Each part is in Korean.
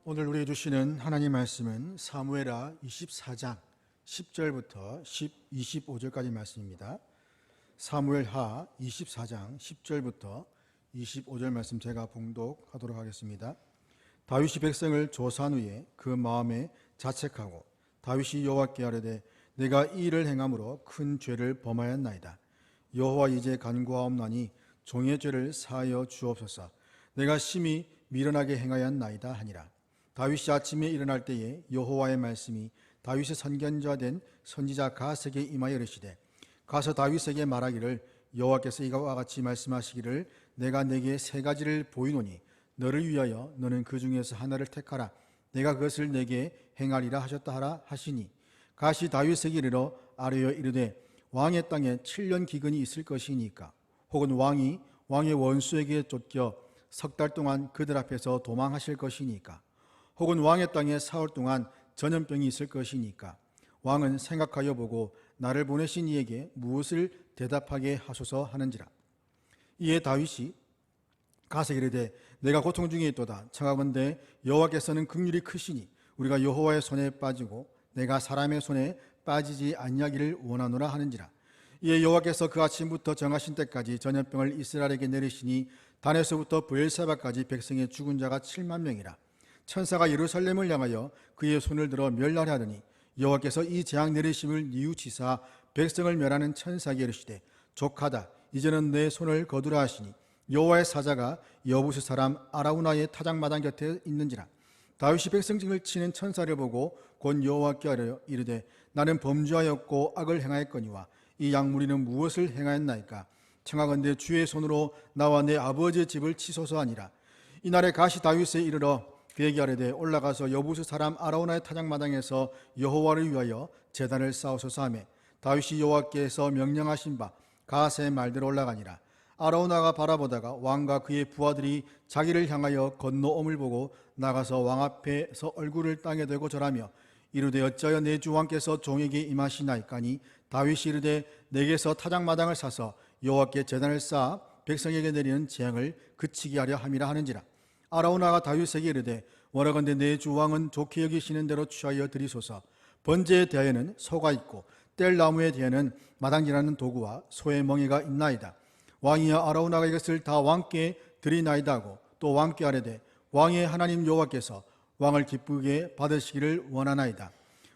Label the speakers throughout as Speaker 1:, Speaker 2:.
Speaker 1: 오늘 우리에게 주시는 하나님 말씀은 사무엘하 24장 10절부터 25절까지 말씀입니다. 사무엘하 24장 10절부터 25절 말씀 제가 봉독하도록 하겠습니다. 다윗이 백성을 조사한 후에 그 마음에 자책하고 다윗이 여호와께 아뢰되 내가 이 일을 행함으로 큰 죄를 범하였나이다. 여호와 이제 간구하옵나니 종의 죄를 사하여 주옵소서. 내가 심히 미련하게 행하였나이다 하니라. 다윗이 아침에 일어날 때에 여호와의 말씀이 다윗의 선견자 된 선지자 갓에게 임하여 이르시되 가서 다윗에게 말하기를 여호와께서 이와 같이 말씀하시기를 내가 내게 세 가지를 보이노니 너를 위하여 너는 그 중에서 하나를 택하라. 내가 그것을 내게 행하리라 하셨다 하라 하시니 갓이 다윗에게 이르러 아뢰어 이르되 왕의 땅에 7년 기근이 있을 것이니까 혹은 왕이 왕의 원수에게 쫓겨 석 달 동안 그들 앞에서 도망하실 것이니까 혹은 왕의 땅에 사흘 동안 전염병이 있을 것이니까 왕은 생각하여 보고 나를 보내신 이에게 무엇을 대답하게 하소서 하는지라. 이에 다윗이 갓에게 이르되 내가 고통 중에 있도다. 청하건대 여호와께서는 긍휼이 크시니 우리가 여호와의 손에 빠지고 내가 사람의 손에 빠지지 아니하기를 원하노라 하는지라. 이에 여호와께서 그 아침부터 정하신 때까지 전염병을 이스라엘에게 내리시니 단에서부터 브엘사바까지 백성의 죽은 자가 7만 명이라. 천사가 예루살렘을 향하여 그의 손을 들어 멸하려 하더니 여호와께서 이 재앙 내리심을 뉘우치사 백성을 멸하는 천사에게 이르시되 족하다. 이제는 내 손을 거두라 하시니 여호와의 사자가 여부스 사람 아라우나의 타작마당 곁에 있는지라. 다윗이 백성을 치는 천사를 보고 곧 여호와께 아뢰어 이르되 나는 범죄하였고 악을 행하였거니와 이 양무리는 무엇을 행하였나이까. 청하건대 주의 손으로 나와 내 아버지의 집을 치소서 하니라. 이날에 갓이 다윗에 이르러 그에게 아뢰되 올라가서 여부스 사람 아라우나의 타작마당에서 여호와를 위하여 제단을 쌓으소서 하며 다윗이 여호와께서 명령하신 바 갓의 말대로 올라가니라. 아라우나가 바라보다가 왕과 그의 부하들이 자기를 향하여 건너옴을 보고 나가서 왕 앞에서 얼굴을 땅에 대고 절하며 이르되 어찌하여 내 주 왕께서 종에게 임하시나이까니 다윗이 이르되 내게서 타작마당을 사서 여호와께 제단을 쌓아 백성에게 내리는 재앙을 그치게 하려 함이라 하는지라. 아라우나가 다윗에게 이르되 원하건대 내 주 왕은 좋게 여기시는 대로 취하여 드리소서. 번제에 대하여는 소가 있고 뗄 나무에 대하여는 마당질하는 도구와 소의 멍에가 있나이다. 왕이여 아라우나가 이것을 다 왕께 드리나이다 하고 또 왕께 아뢰되 왕의 하나님 여호와께서 왕을 기쁘게 받으시기를 원하나이다.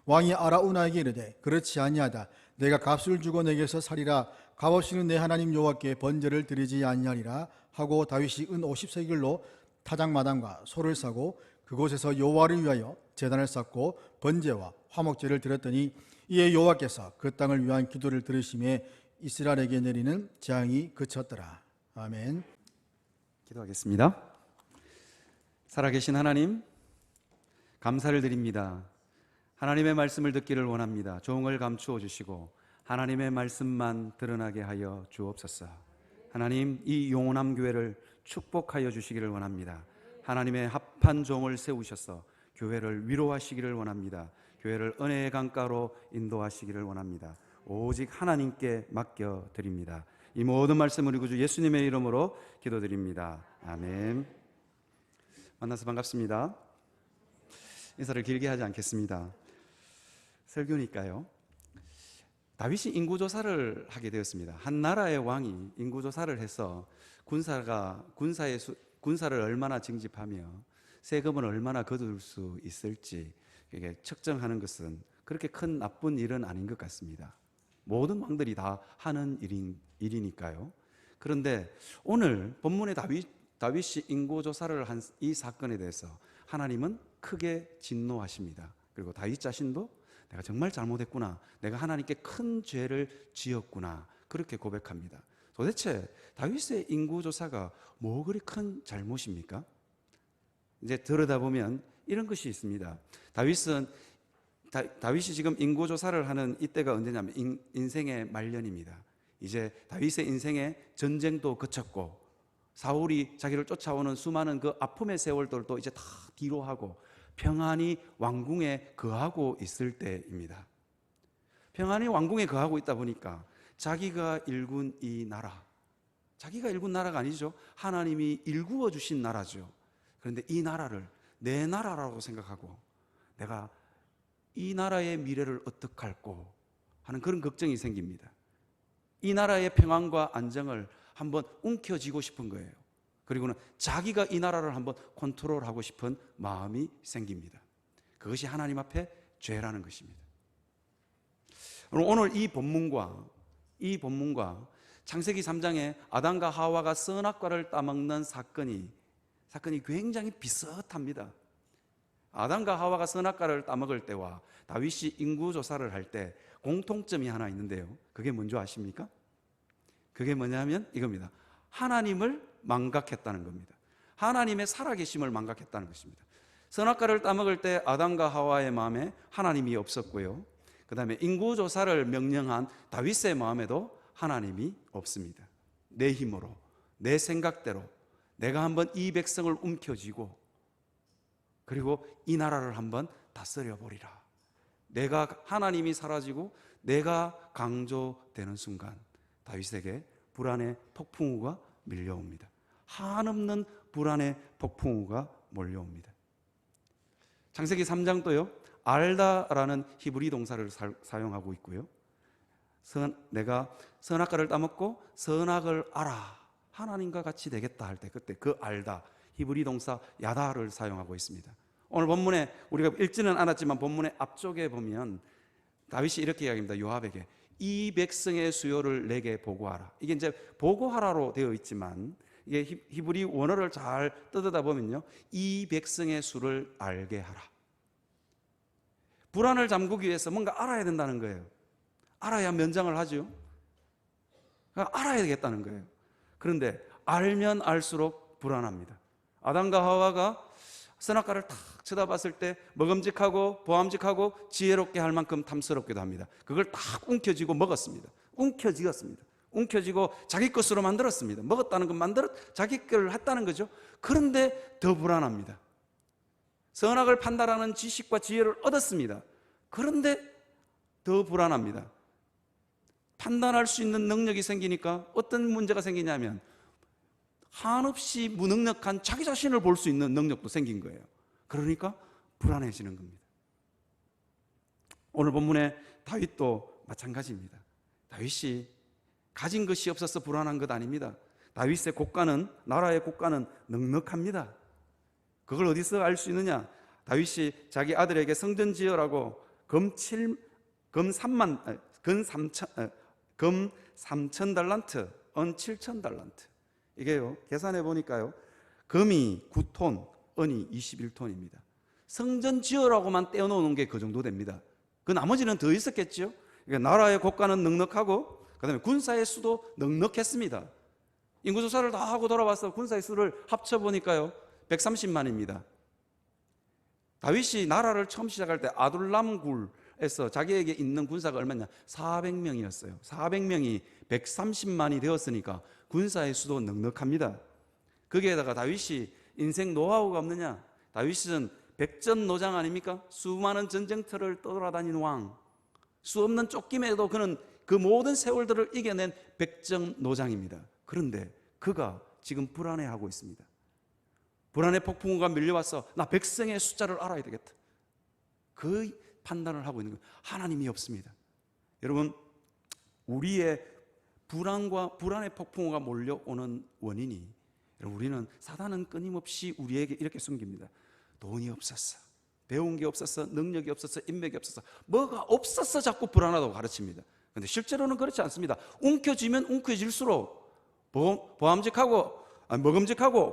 Speaker 1: 왕이 아라우나에게 이르되 그렇지 아니하다. 내가 값을 주고 내게서 사리라. 값없이는 내 하나님 여호와께 번제를 드리지 아니하리라 하고 다윗이 은 50세겔로 타작마당과 소를 사고 그곳에서 여호와를 위하여 제단을 쌓고 번제와 화목제를 드렸더니 이에 여호와께서 그 땅을 위한 기도를 들으심에 이스라엘에게 내리는 재앙이 그쳤더라. 아멘.
Speaker 2: 기도하겠습니다. 살아계신 하나님, 감사를 드립니다. 하나님의 말씀을 듣기를 원합니다. 종을 감추어 주시고 하나님의 말씀만 드러나게 하여 주옵소서. 하나님, 이 용호남 교회를 축복하여 주시기를 원합니다. 하나님의 합한 종을 세우셔서 교회를 위로하시기를 원합니다. 교회를 은혜의 강가로 인도하시기를 원합니다. 오직 하나님께 맡겨드립니다. 이 모든 말씀을 우리 구주 예수님의 이름으로 기도드립니다. 아멘. 만나서 반갑습니다. 인사를 길게 하지 않겠습니다. 설교니까요. 다윗이 인구조사를 하게 되었습니다. 한 나라의 왕이 인구조사를 해서 군사를 얼마나 징집하며 세금을 얼마나 거둘 수 있을지 이게 측정하는 것은 그렇게 큰 나쁜 일은 아닌 것 같습니다. 모든 왕들이 다 하는 일이니까요. 그런데 오늘 본문의 다윗이 인구조사를 한 이 사건에 대해서 하나님은 크게 진노하십니다. 그리고 다윗 자신도 내가 정말 잘못했구나, 내가 하나님께 큰 죄를 지었구나, 그렇게 고백합니다. 도대체 다윗의 인구조사가 뭐 그리 큰 잘못입니까? 이제 들여다보면 이런 것이 있습니다. 다윗이 지금 인구조사를 하는 이때가 언제냐면 인생의 말년입니다. 이제 다윗의 인생에 전쟁도 그쳤고 사울이 자기를 쫓아오는 수많은 그 아픔의 세월들도 이제 다 뒤로 하고 평안히 왕궁에 거하고 있을 때입니다. 평안히 왕궁에 거하고 있다 보니까 자기가 일군 이 나라, 자기가 일군 나라가 아니죠. 하나님이 일구어 주신 나라죠. 그런데 이 나라를 내 나라라고 생각하고 내가 이 나라의 미래를 어떻게 할꼬 하는 그런 걱정이 생깁니다. 이 나라의 평안과 안정을 한번 움켜쥐고 싶은 거예요. 그리고는 자기가 이 나라를 한번 컨트롤하고 싶은 마음이 생깁니다. 그것이 하나님 앞에 죄라는 것입니다. 오늘 이 본문과 창세기 3장에 아담과 하와가 선악과를 따먹는 사건이 굉장히 비슷합니다. 아담과 하와가 선악과를 따먹을 때와 다윗이 인구조사를 할 때 공통점이 하나 있는데요. 그게 뭔지 아십니까? 그게 뭐냐면 이겁니다. 하나님을 망각했다는 겁니다. 하나님의 살아계심을 망각했다는 것입니다. 선악과를 따먹을 때 아담과 하와의 마음에 하나님이 없었고요. 그 다음에 인구조사를 명령한 다윗의 마음에도 하나님이 없습니다. 내 힘으로, 내 생각대로 내가 한번 이 백성을 움켜쥐고 그리고 이 나라를 한번 다스려 보리라. 내가 하나님이 사라지고 내가 강조되는 순간 다윗에게 불안의 폭풍우가 밀려옵니다. 한없는 불안의 폭풍우가 몰려옵니다. 창세기 3장도요. 알다라는 히브리 동사를 사용하고 있고요. 내가 선악과를 따먹고 선악을 알아 하나님과 같이 되겠다 할 때 그때 그 알다 히브리 동사 야다를 사용하고 있습니다. 오늘 본문에 우리가 읽지는 않았지만 본문의 앞쪽에 보면 다윗이 이렇게 이야기합니다. 요압에게 이 백성의 수요를 내게 보고하라. 이게 이제 보고하라로 되어 있지만 이게 히브리 원어를 잘 뜯어다 보면요, 이 백성의 수를 알게 하라. 불안을 잠그기 위해서 뭔가 알아야 된다는 거예요. 알아야 면장을 하죠. 알아야 되겠다는 거예요. 그런데 알면 알수록 불안합니다. 아담과 하와가 선악과를 탁 쳐다봤을 때 먹음직하고 보암직하고 지혜롭게 할 만큼 탐스럽기도 합니다. 그걸 딱 움켜쥐고 먹었습니다. 움켜쥐고 자기 것으로 만들었습니다. 먹었다는 건 자기 걸 했다는 거죠. 그런데 더 불안합니다. 선악을 판단하는 지식과 지혜를 얻었습니다. 그런데 더 불안합니다. 판단할 수 있는 능력이 생기니까 어떤 문제가 생기냐면 한없이 무능력한 자기 자신을 볼 수 있는 능력도 생긴 거예요. 그러니까 불안해지는 겁니다. 오늘 본문의 다윗도 마찬가지입니다. 다윗이 가진 것이 없어서 불안한 것 아닙니다. 다윗의 나라의 국가는 넉넉합니다. 그걸 어디서 알 수 있느냐? 다윗이 자기 아들에게 성전 지으라고 금 3천 달란트, 은 7천 달란트. 이게요, 계산해 보니까요, 금이 9톤, 은이 21톤입니다. 성전 지으라고만 떼어놓는 게 그 정도 됩니다. 그 나머지는 더 있었겠죠. 그러니까 나라의 국가는 넉넉하고, 그 다음에 군사의 수도 넉넉했습니다. 인구조사를 다 하고 돌아와서 군사의 수를 합쳐보니까요, 130만입니다. 다윗이 나라를 처음 시작할 때 아둘람굴에서 자기에게 있는 군사가 얼마냐? 400명이었어요. 400명이 130만이 되었으니까 군사의 수도 넉넉합니다. 거기에다가 다윗이 인생 노하우가 없느냐? 다윗은 백전노장 아닙니까? 수많은 전쟁터를 떠돌아다닌 왕, 수 없는 쫓김에도 그는 그 모든 세월들을 이겨낸 백전노장입니다. 그런데 그가 지금 불안해하고 있습니다. 불안의 폭풍우가 밀려와서 나 백성의 숫자를 알아야 되겠다. 그 판단을 하고 있는 거예요. 하나님이 없습니다. 여러분, 우리의 불안의 폭풍우가 몰려오는 원인이, 우리는 사단은 끊임없이 우리에게 이렇게 숨깁니다. 돈이 없었어, 배운 게 없었어, 능력이 없었어, 인맥이 없었어, 뭐가 없었어 자꾸 불안하다고 가르칩니다. 그런데 실제로는 그렇지 않습니다. 움켜쥐면 움켜질수록 먹음직하고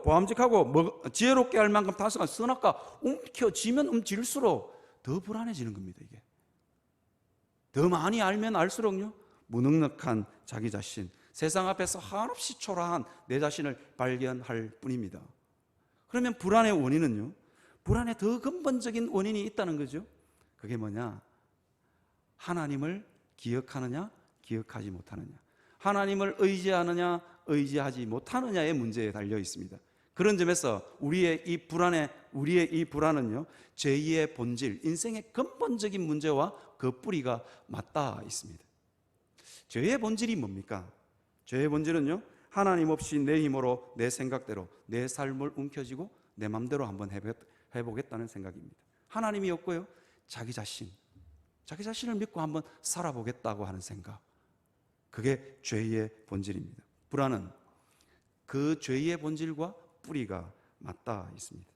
Speaker 2: 보암직하고 지혜롭게 할 만큼 다소한 선악과 움켜쥐면 움찔수록 더 불안해지는 겁니다. 이게 더 많이 알면 알수록요, 무능력한 자기 자신, 세상 앞에서 한없이 초라한 내 자신을 발견할 뿐입니다. 그러면 불안의 원인은요, 불안의 더 근본적인 원인이 있다는 거죠. 그게 뭐냐? 하나님을 기억하느냐, 기억하지 못하느냐, 하나님을 의지하느냐, 의지하지 못하느냐의 문제에 달려 있습니다. 그런 점에서 우리의 이 불안은요, 죄의 본질, 인생의 근본적인 문제와 그 뿌리가 맞닿아 있습니다. 죄의 본질이 뭡니까? 죄의 본질은요, 하나님 없이 내 힘으로 내 생각대로 내 삶을 움켜쥐고 내 마음대로 한번 해보겠다는 생각입니다. 하나님이 없고요, 자기 자신을 믿고 한번 살아보겠다고 하는 생각, 그게 죄의 본질입니다. 불안은 그 죄의 본질과 뿌리가 맞닿아 있습니다.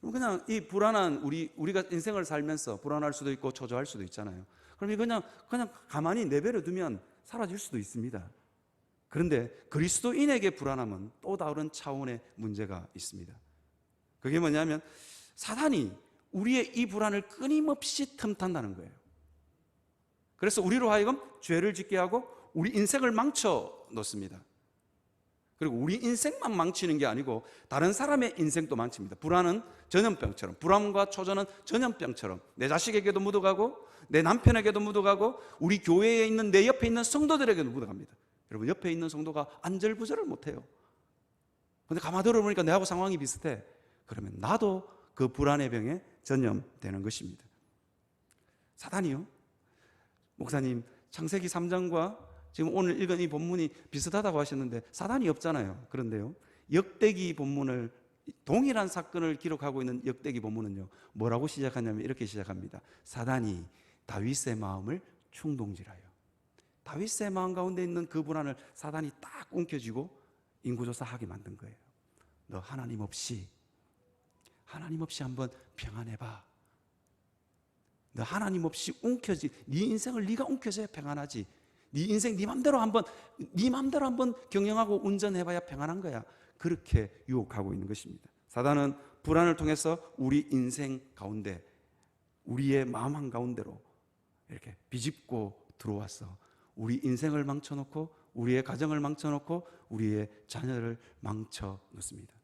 Speaker 2: 그냥 이 불안한 우리가 인생을 살면서 불안할 수도 있고 초조할 수도 있잖아요. 그럼 그냥 가만히 내버려 두면 사라질 수도 있습니다. 그런데 그리스도인에게 불안함은 또 다른 차원의 문제가 있습니다. 그게 뭐냐면 사단이 우리의 이 불안을 끊임없이 틈탄다는 거예요. 그래서 우리로 하여금 죄를 짓게 하고 우리 인생을 망쳐 놓습니다. 그리고 우리 인생만 망치는 게 아니고 다른 사람의 인생도 망칩니다. 불안은 전염병처럼, 불안과 초조는 전염병처럼 내 자식에게도 묻어가고 내 남편에게도 묻어가고 우리 교회에 있는 내 옆에 있는 성도들에게도 묻어갑니다. 여러분, 옆에 있는 성도가 안절부절을 못해요. 근데 가만히 들어보니까 내하고 상황이 비슷해. 그러면 나도 그 불안의 병에 전염되는 것입니다. 사단이요, 목사님 창세기 3장과 지금 오늘 읽은 이 본문이 비슷하다고 하셨는데 사단이 없잖아요. 그런데요, 역대기 본문을, 동일한 사건을 기록하고 있는 역대기 본문은요, 뭐라고 시작하냐면 이렇게 시작합니다. 사단이 다윗의 마음을 충동질하여. 다윗의 마음 가운데 있는 그 불안을 사단이 딱 움켜쥐고 인구조사하게 만든 거예요. 너 하나님 없이 한번 평안해봐. 너 하나님 없이 네 인생을 네가 움켜쥐어야 평안하지. 네 인생 네 맘대로 한번 경영하고 운전해봐야 평안한 거야. 그렇게 유혹하고 있는 것입니다. 사단은 불안을 통해서 우리 인생 가운데, 우리의 마음 한가운데로 이렇게 비집고 들어와서 우리 인생을 망쳐놓고 우리의 가정을 망쳐놓고 우리의 자녀를 망쳐놓습니다.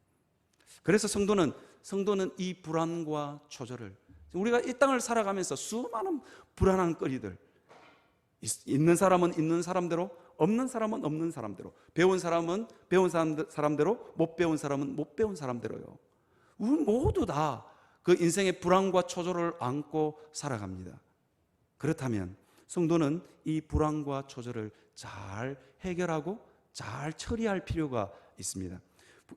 Speaker 2: 그래서 성도는 이 불안과 초조를, 우리가 이 땅을 살아가면서 수많은 불안한 거리들, 있는 사람은 있는 사람대로, 없는 사람은 없는 사람대로, 배운 사람은 배운 사람대로, 못 배운 사람은 못 배운 사람대로요. 우리 모두 다 그 인생의 불안과 초조를 안고 살아갑니다. 그렇다면 성도는 이 불안과 초조를 잘 해결하고 잘 처리할 필요가 있습니다.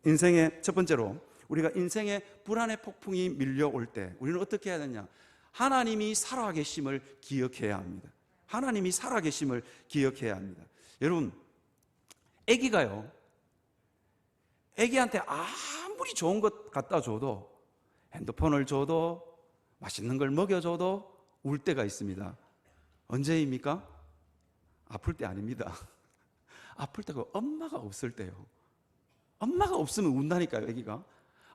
Speaker 2: 인생의 첫 번째로, 우리가 인생의 불안의 폭풍이 밀려올 때 우리는 어떻게 해야 되냐? 하나님이 살아계심을 기억해야 합니다. 하나님이 살아계심을 기억해야 합니다. 여러분, 애기가요, 애기한테 아무리 좋은 것 갖다 줘도, 핸드폰을 줘도, 맛있는 걸 먹여줘도 울 때가 있습니다. 언제입니까? 아플 때 아닙니다. 아플 때가 엄마가 없을 때요. 엄마가 없으면 운다니까요, 애기가.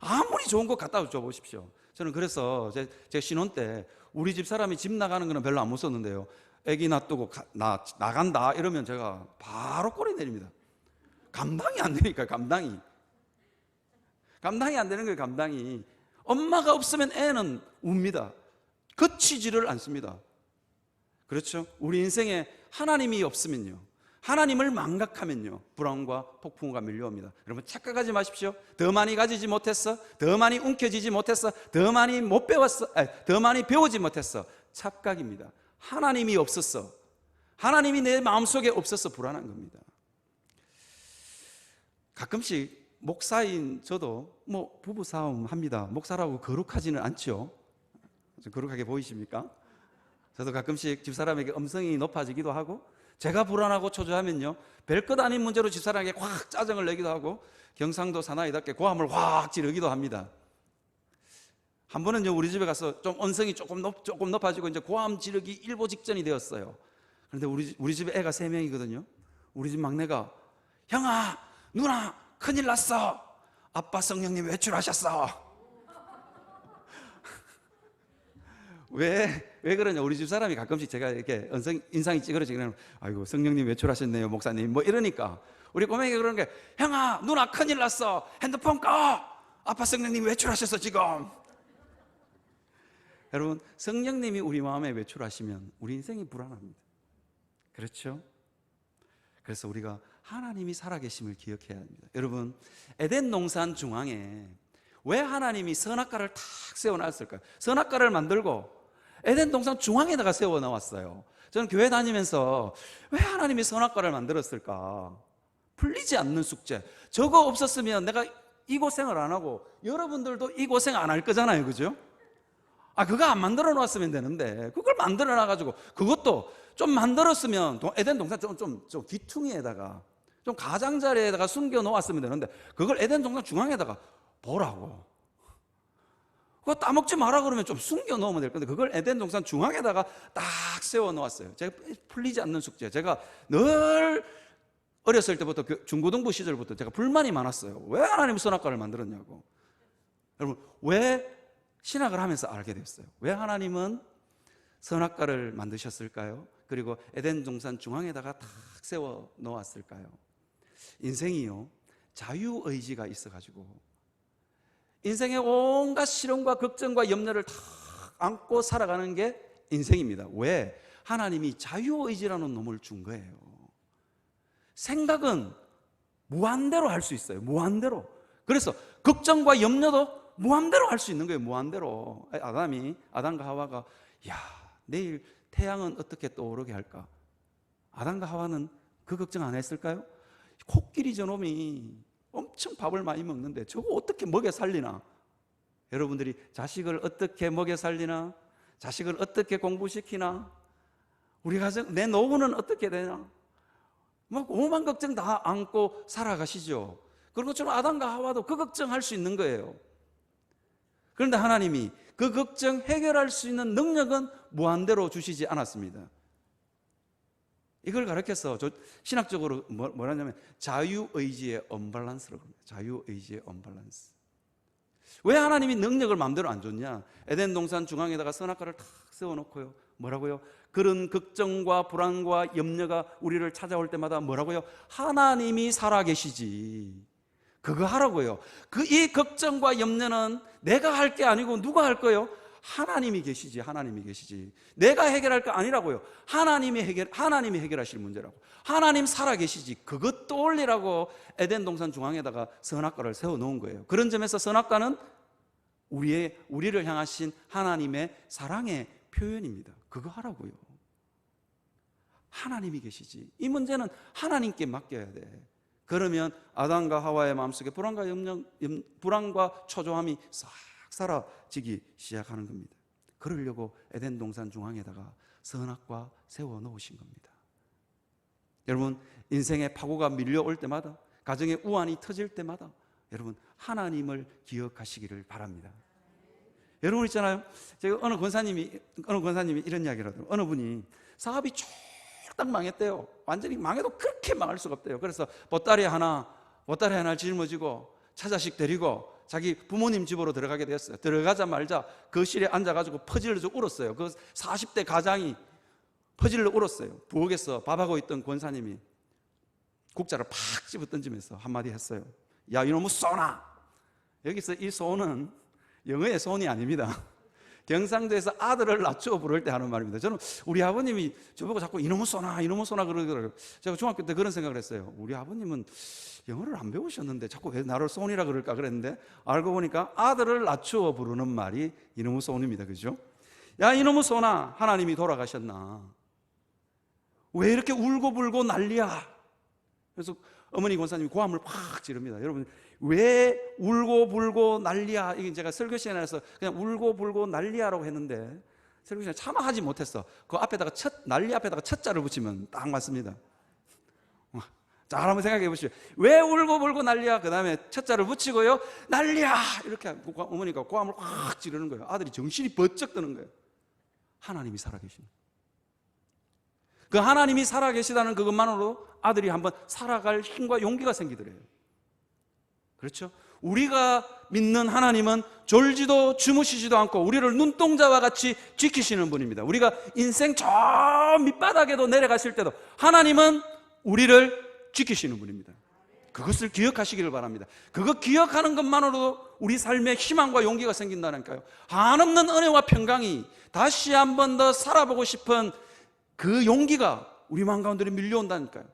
Speaker 2: 아무리 좋은 거 갖다 줘 보십시오. 저는 그래서 제 신혼 때 우리 집 사람이 집 나가는 거는 별로 안 무서웠는데요, 애기 놔두고 나간다 이러면 제가 바로 꼬리 내립니다. 감당이 안 되니까요. 감당이 안 되는 거예요. 감당이. 엄마가 없으면 애는 웁니다. 거치지를 않습니다. 그렇죠? 우리 인생에 하나님이 없으면요, 하나님을 망각하면요, 불안과 폭풍우가 밀려옵니다. 여러분, 착각하지 마십시오. 더 많이 가지지 못했어, 더 많이 움켜쥐지 못했어, 더 많이 못 배웠어, 더 많이 배우지 못했어. 착각입니다. 하나님이 없었어, 하나님이 내 마음속에 없어서 불안한 겁니다. 가끔씩 목사인 저도 부부싸움 합니다. 목사라고 거룩하지는 않죠. 거룩하게 보이십니까? 저도 가끔씩 집사람에게 음성이 높아지기도 하고, 제가 불안하고 초조하면요, 별것 아닌 문제로 집사람에게 확 짜증을 내기도 하고, 경상도 사나이답게 고함을 확 지르기도 합니다. 한 번은요, 우리 집에 가서 좀 언성이 조금 높아지고 이제 고함 지르기 일보 직전이 되었어요. 그런데 우리 집에 애가 3명이거든요. 우리 집 막내가, 형아, 누나, 큰일 났어. 아빠 성령님 외출하셨어. 왜 그러냐? 우리 집 사람이 가끔씩 제가 이렇게 인상이 찌그러지면, 아이고 성령님 외출하셨네요 목사님, 이러니까 우리 꼬맹이가 그러는 게, 형아, 누나 큰일 났어. 핸드폰 꺼. 아빠 성령님 외출하셨어 지금. 여러분, 성령님이 우리 마음에 외출하시면 우리 인생이 불안합니다. 그렇죠? 그래서 우리가 하나님이 살아계심을 기억해야 합니다. 여러분, 에덴 동산 중앙에 왜 하나님이 선악과를 탁 세워놨을까요? 선악과를 만들고 에덴 동산 중앙에다가 세워놓았어요. 저는 교회 다니면서 왜 하나님이 선악과를 만들었을까? 풀리지 않는 숙제. 저거 없었으면 내가 이 고생을 안 하고 여러분들도 이 고생 안 할 거잖아요. 그죠? 그거 안 만들어 놨으면 되는데 그걸 만들어 놔가지고 그것도 좀 만들었으면 에덴 동산 좀 귀퉁이에다가 좀 가장자리에다가 숨겨 놓았으면 되는데 그걸 에덴 동산 중앙에다가 보라고. 그거 따먹지 마라 그러면 좀 숨겨 놓으면 될 건데 그걸 에덴 동산 중앙에다가 딱 세워 놓았어요. 제가 풀리지 않는 숙제. 제가 늘 어렸을 때부터 중고등부 시절부터 제가 불만이 많았어요. 왜 하나님은 선악과를 만들었냐고. 여러분, 왜 신학을 하면서 알게 됐어요. 왜 하나님은 선악과를 만드셨을까요? 그리고 에덴 동산 중앙에다가 탁 세워 놓았을까요? 인생이요, 자유의지가 있어가지고 인생의 온갖 시련과 걱정과 염려를 다 안고 살아가는 게 인생입니다. 왜? 하나님이 자유의지라는 놈을 준 거예요. 생각은 무한대로 할 수 있어요. 무한대로. 그래서 걱정과 염려도 무한대로 할 수 있는 거예요. 무한대로. 아담과 하와가 내일 태양은 어떻게 떠오르게 할까? 아담과 하와는 그 걱정 안 했을까요? 코끼리 저놈이 엄청 밥을 많이 먹는데 저거 어떻게 먹여 살리나? 여러분들이 자식을 어떻게 먹여 살리나? 자식을 어떻게 공부시키나? 우리 가정, 내 노후는 어떻게 되나? 오만 걱정 다 안고 살아가시죠. 그런 것처럼 아담과 하와도 그 걱정할 수 있는 거예요. 그런데 하나님이 그 걱정 해결할 수 있는 능력은 무한대로 주시지 않았습니다. 이걸 가르쳐서 신학적으로 뭐라냐면 자유의지의 언밸런스라고 합니다. 자유의지의 언밸런스. 왜 하나님이 능력을 마음대로 안 줬냐? 에덴 동산 중앙에다가 선악과를 탁 세워놓고요. 뭐라고요? 그런 걱정과 불안과 염려가 우리를 찾아올 때마다 뭐라고요? 하나님이 살아계시지. 그거 하라고요. 이 걱정과 염려는 내가 할 게 아니고 누가 할 거예요? 하나님이 계시지. 하나님이 계시지. 내가 해결할 거 아니라고요. 하나님이 해결하실 문제라고. 하나님 살아계시지. 그것 떠올리라고 에덴 동산 중앙에다가 선악과를 세워놓은 거예요. 그런 점에서 선악과는 우리를 향하신 하나님의 사랑의 표현입니다. 그거 하라고요. 하나님이 계시지. 이 문제는 하나님께 맡겨야 돼. 그러면 아담과 하와의 마음속에 불안과 초조함이 싹 사라지기 시작하는 겁니다. 그러려고 에덴 동산 중앙에다가 선악과 세워 놓으신 겁니다. 여러분, 인생의 파고가 밀려올 때마다, 가정의 우환이 터질 때마다 여러분 하나님을 기억하시기를 바랍니다. 여러분 있잖아요. 제가 어느 권사님이 이런 이야기를 하더라고요. 어느 분이 사업이 쫄딱 망했대요. 완전히 망해도 그렇게 망할 수가 없대요. 그래서 보따리 하나 짊어지고 차자식 데리고 자기 부모님 집으로 들어가게 되었어요. 들어가자마자 거실에 앉아가지고 퍼질러 울었어요. 그 40대 가장이 퍼질러 울었어요. 부엌에서 밥하고 있던 권사님이 국자를 팍 집어 던지면서 한마디 했어요. 야, 이놈의 쏘나. 여기서 이 소는 영어의 손이 아닙니다. 경상도에서 아들을 낮추어 부를 때 하는 말입니다. 저는 우리 아버님이 저보고 자꾸 이놈의 쏘나 그러더라고요. 제가 중학교 때 그런 생각을 했어요. 우리 아버님은 영어를 안 배우셨는데 자꾸 왜 나를 손이라 그럴까 그랬는데 알고 보니까 아들을 낮추어 부르는 말이 이놈의 손입니다. 그죠? 야, 이놈의 손아, 하나님이 돌아가셨나? 왜 이렇게 울고불고 난리야? 그래서 어머니 권사님이 고함을 팍 지릅니다. 여러분, 왜 울고불고 난리야? 이게 제가 설교 시간에서 그냥 울고불고 난리야라고 했는데 설교 시간에 차마 하지 못했어. 그 앞에다가 난리 앞에다가 첫자를 붙이면 딱 맞습니다. 자, 한번 생각해 보시죠. 왜 울고불고 난리야? 그 다음에 첫자를 붙이고요, 난리야! 이렇게 어머니가 고함을 확 지르는 거예요. 아들이 정신이 번쩍 드는 거예요. 하나님이 살아계십니다. 그 하나님이 살아계시다는 그것만으로 아들이 한번 살아갈 힘과 용기가 생기더래요. 그렇죠? 우리가 믿는 하나님은 졸지도 주무시지도 않고 우리를 눈동자와 같이 지키시는 분입니다. 우리가 인생 저 밑바닥에도 내려갔을 때도 하나님은 우리를 지키시는 분입니다. 그것을 기억하시기를 바랍니다. 그거 기억하는 것만으로도 우리 삶에 희망과 용기가 생긴다니까요. 한없는 은혜와 평강이 다시 한 번 더 살아보고 싶은 그 용기가 우리 마음 가운데 밀려온다니까요.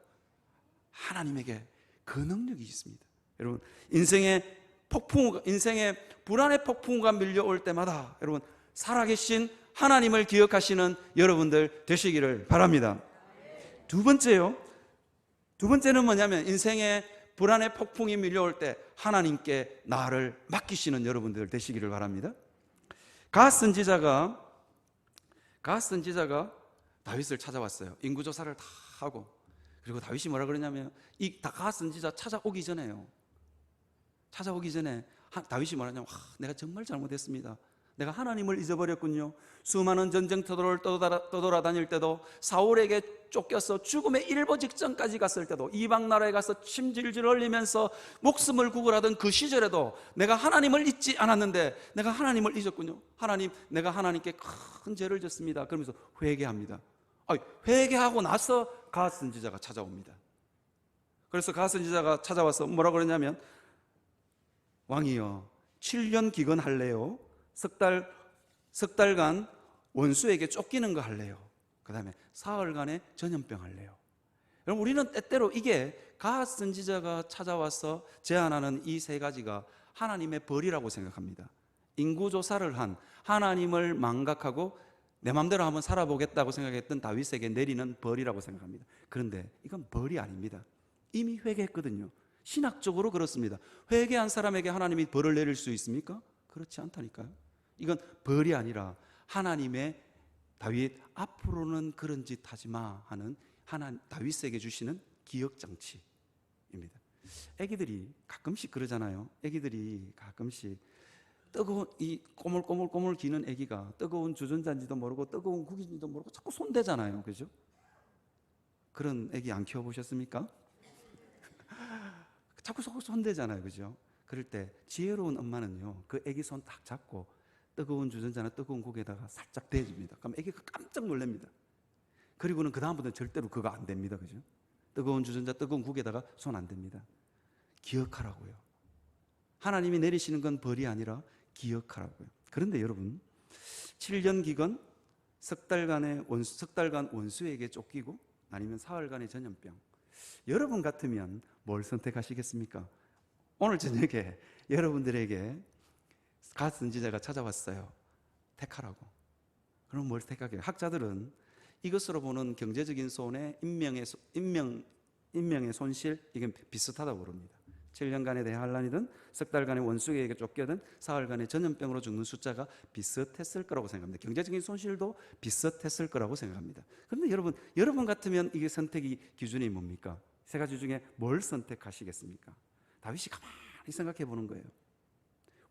Speaker 2: 하나님에게 그 능력이 있습니다. 여러분, 인생의 불안의 폭풍우가 밀려올 때마다 여러분 살아계신 하나님을 기억하시는 여러분들 되시기를 바랍니다. 두 번째는 뭐냐면 인생의 불안의 폭풍이 밀려올 때 하나님께 나를 맡기시는 여러분들 되시기를 바랍니다. 갓 선지자가 다윗을 찾아왔어요. 인구조사를 다 하고. 그리고 다윗이 뭐라 그러냐면 이 갓 선지자 찾아오기 전에 다윗이 뭐라냐면 내가 정말 잘못했습니다. 내가 하나님을 잊어버렸군요. 수많은 전쟁터를 떠돌아다닐 때도 사울에게 쫓겨서 죽음의 일보 직전까지 갔을 때도 이방 나라에 가서 침질질 흘리면서 목숨을 구걸하던 그 시절에도 내가 하나님을 잊지 않았는데 내가 하나님을 잊었군요. 하나님, 내가 하나님께 큰 죄를 졌습니다. 그러면서 회개합니다. 회개하고 나서 갓 선지자가 찾아옵니다. 그래서 갓 선지자가 찾아와서 뭐라 그러냐면 왕이여 7년 기근할래요? 석 달간 원수에게 쫓기는 거 할래요? 그 다음에 사흘간의 전염병 할래요? 여러분, 우리는 때때로 이게 갓 선지자가 찾아와서 제안하는 이 세 가지가 하나님의 벌이라고 생각합니다. 인구조사를 한 하나님을 망각하고 내 마음대로 한번 살아보겠다고 생각했던 다윗에게 내리는 벌이라고 생각합니다. 그런데 이건 벌이 아닙니다. 이미 회개했거든요. 신학적으로 그렇습니다. 회개한 사람에게 하나님이 벌을 내릴 수 있습니까? 그렇지 않다니까요. 이건 벌이 아니라 하나님의 다윗 앞으로는 그런 짓 하지 마 하는 다윗에게 주시는 기억장치입니다. 애기들이 가끔씩 그러잖아요. 애기들이 가끔씩 뜨거운 이 꼬물꼬물 기는 애기가 뜨거운 주전자인지도 모르고 뜨거운 국인지도 모르고 자꾸 손대잖아요. 그죠? 그런 애기 안 키워보셨습니까? 자꾸 손대잖아요. 그죠? 그럴 때 지혜로운 엄마는요, 그 애기 손 딱 잡고 뜨거운 주전자나 뜨거운 국에다가 살짝 대줍니다. 그럼 애기가 깜짝 놀랍니다. 그리고는 그 다음부터는 절대로 그거 안 됩니다. 그죠? 뜨거운 주전자, 뜨거운 국에다가 손 안 댑니다. 기억하라고요. 하나님이 내리시는 건 벌이 아니라 기억하라고요. 그런데 여러분, 7년 기간, 석 달간 원수에게 쫓기고 아니면 사흘간의 전염병. 여러분 같으면 뭘 선택하시겠습니까? 오늘 저녁에 여러분들에게 갓 선지자가 찾아왔어요. 택하라고. 그럼 뭘 택하게요? 학자들은 이것으로 보는 경제적인 손해, 인명의 손실, 이건 비슷하다고 부릅니다. 7년간에 대한 환란이든 석 달간의 원수에게 쫓겨든 사흘간의 전염병으로 죽는 숫자가 비슷했을 거라고 생각합니다. 경제적인 손실도 비슷했을 거라고 생각합니다. 그런데 여러분 같으면 이게 선택의 기준이 뭡니까? 세 가지 중에 뭘 선택하시겠습니까? 다윗이 가만히 생각해 보는 거예요.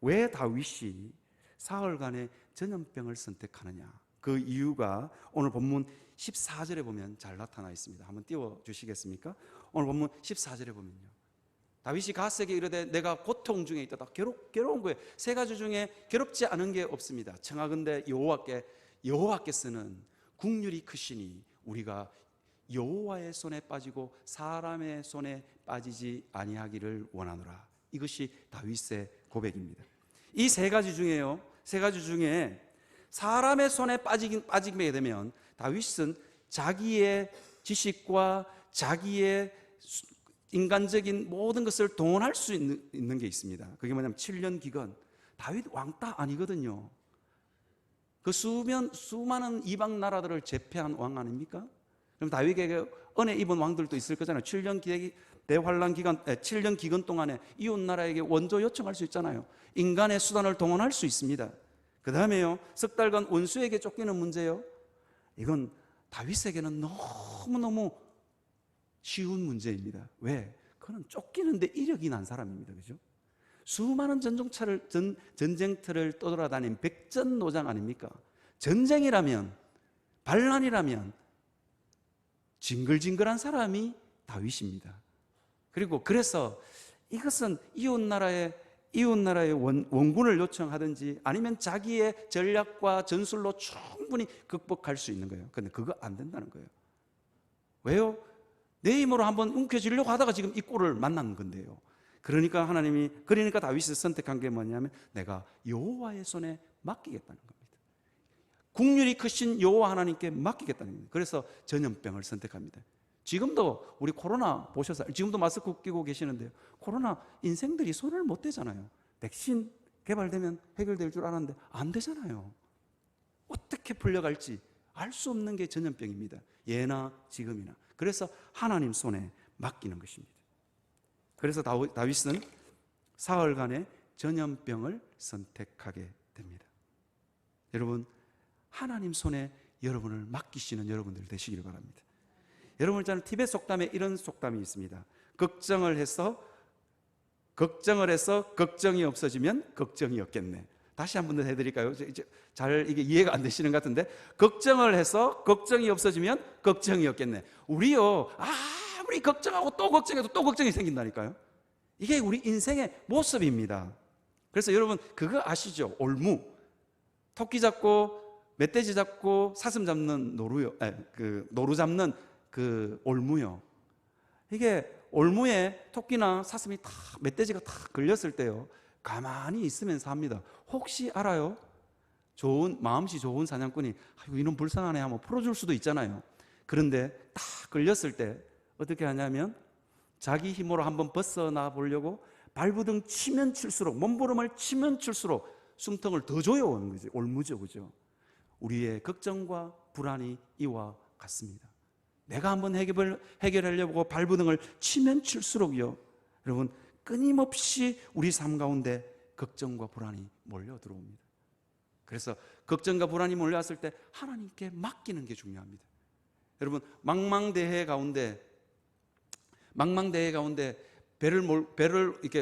Speaker 2: 왜 다윗이 사흘간의 전염병을 선택하느냐? 그 이유가 오늘 본문 14절에 보면 잘 나타나 있습니다. 한번 띄워주시겠습니까? 오늘 본문 14절에 보면요, 다윗이 갓에게 이르되 내가 고통 중에 있다. 괴로운 거예요. 세 가지 중에 괴롭지 않은 게 없습니다. 청하건대 여호와께서는 국률이 크시니 우리가 여호와의 손에 빠지고 사람의 손에 빠지지 아니하기를 원하노라. 이것이 다윗의 고백입니다. 이 세 가지 중에 사람의 손에 빠지게 되면 다윗은 자기의 지식과 자기의 인간적인 모든 것을 동원할 수 있는 게 있습니다. 그게 뭐냐면 7년 기간. 다윗 왕따 아니거든요. 그 수많은 이방 나라들을 제패한 왕 아닙니까? 그럼 다윗에게 은혜 입은 왕들도 있을 거잖아요. 7년 대환란 기간, 7년 기간 동안에 이웃 나라에게 원조 요청할 수 있잖아요. 인간의 수단을 동원할 수 있습니다. 그 다음에요, 석 달간 원수에게 쫓기는 문제요. 이건 다윗에게는 너무너무 쉬운 문제입니다. 왜? 그는 쫓기는데 이력이 난 사람입니다. 그죠? 수많은 전쟁터를 떠돌아다닌 백전노장 아닙니까? 전쟁이라면, 반란이라면 징글징글한 사람이 다윗입니다. 그래서 이것은 이웃 나라의 원군을 요청하든지 아니면 자기의 전략과 전술로 충분히 극복할 수 있는 거예요. 그런데 그거 안 된다는 거예요. 왜요? 내 힘으로 한번 움켜쥐려고 하다가 지금 이 꼴을 만난 건데요. 그러니까 다윗이 선택한 게 뭐냐면 내가 여호와의 손에 맡기겠다는 겁니다. 국률이 크신 여호와 하나님께 맡기겠다는 겁니다. 그래서 전염병을 선택합니다. 지금도 우리 코로나 보셔서 지금도 마스크 끼고 계시는데요, 코로나 인생들이 손을 못 대잖아요. 백신 개발되면 해결될 줄 알았는데 안 되잖아요. 어떻게 풀려갈지 알 수 없는 게 전염병입니다. 예나 지금이나. 그래서 하나님 손에 맡기는 것입니다. 그래서 다윗은 사흘간의 전염병을 선택하게 됩니다. 여러분, 하나님 손에 여러분을 맡기시는 여러분들 되시기를 바랍니다. 여러분, 저는 티벳 속담에 이런 속담이 있습니다. 걱정을 해서 걱정이 없어지면 걱정이 없겠네. 다시 한 번 더 해드릴까요? 잘 이게 이해가 안 되시는 것 같은데, 걱정을 해서 걱정이 없어지면 걱정이 없겠네. 우리요, 아무리 걱정하고 또 걱정해도 또 걱정이 생긴다니까요. 이게 우리 인생의 모습입니다. 그래서 여러분 그거 아시죠? 올무. 토끼 잡고 멧돼지 잡고 사슴 잡는 노루요. 노루 잡는 그 올무요. 이게 올무에 토끼나 사슴이 다, 멧돼지가 다 걸렸을 때요, 가만히 있으면서 합니다. 혹시 알아요? 마음씨 좋은 사냥꾼이 아이고 이놈 불쌍하네 하면 풀어줄 수도 있잖아요. 그런데 딱 걸렸을 때 어떻게 하냐면 자기 힘으로 한번 벗어나 보려고 발부등 치면 칠수록, 몸부림을 치면 칠수록 숨통을 더 조여오는 거죠. 올무죠, 그죠? 우리의 걱정과 불안이 이와 같습니다. 내가 한번 해결하려고 발부등을 치면 칠수록요, 여러분 끊임없이 우리 삶 가운데 걱정과 불안이 몰려 들어옵니다. 그래서 걱정과 불안이 몰려왔을 때 하나님께 맡기는 게 중요합니다. 여러분, 망망대해 가운데 배를 이렇게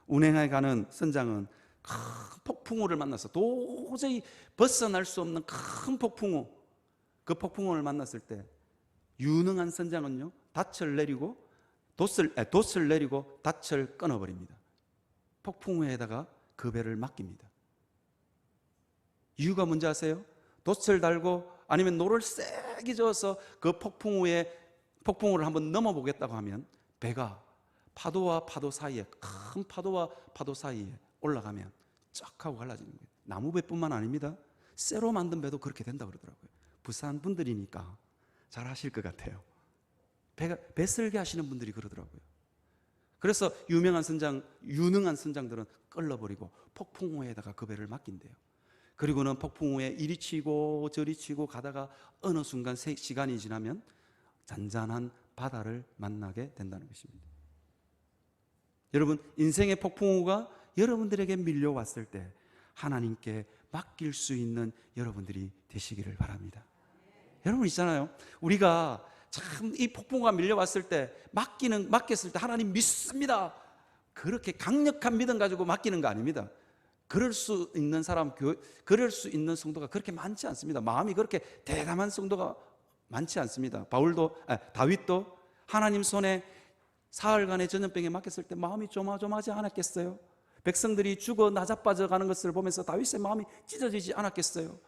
Speaker 2: 운행해 가는 선장은 큰 폭풍우를 만나서 도저히 벗어날 수 없는 큰 폭풍우, 그 폭풍우를 만났을 때 유능한 선장은요, 닻을 내리고 돛을 내리고 닻을 끊어버립니다. 폭풍우에다가 그 배를 맡깁니다. 이유가 뭔지 아세요? 돛을 달고 아니면 노를 세게 저어서 그 폭풍우를 한번 넘어보겠다고 하면 배가 파도와 파도 사이에, 큰 파도와 파도 사이에 올라가면 쫙 하고 갈라지는 거예요. 나무배뿐만 아닙니다. 쇠로 만든 배도 그렇게 된다고 그러더라고요. 부산 분들이니까 잘 아실 것 같아요. 배 설계 하시는 분들이 그러더라고요. 그래서 유능한 선장들은 끌어버리고 폭풍우에다가 그 배를 맡긴대요. 그리고는 폭풍우에 이리 치고 저리 치고 가다가 어느 순간 시간이 지나면 잔잔한 바다를 만나게 된다는 것입니다. 여러분, 인생의 폭풍우가 여러분들에게 밀려왔을 때 하나님께 맡길 수 있는 여러분들이 되시기를 바랍니다. 여러분 있잖아요, 우리가 참 이 폭풍우가 밀려왔을 때 맡겼을 때 하나님 믿습니다, 그렇게 강력한 믿음 가지고 맡기는 거 아닙니다. 그럴 수 있는 성도가 그렇게 많지 않습니다. 마음이 그렇게 대담한 성도가 많지 않습니다. 다윗도 하나님 손에 사흘간의 전염병에 맡겼을 때 마음이 조마조마하지 않았겠어요? 백성들이 죽어 나자빠져 가는 것을 보면서 다윗의 마음이 찢어지지 않았겠어요?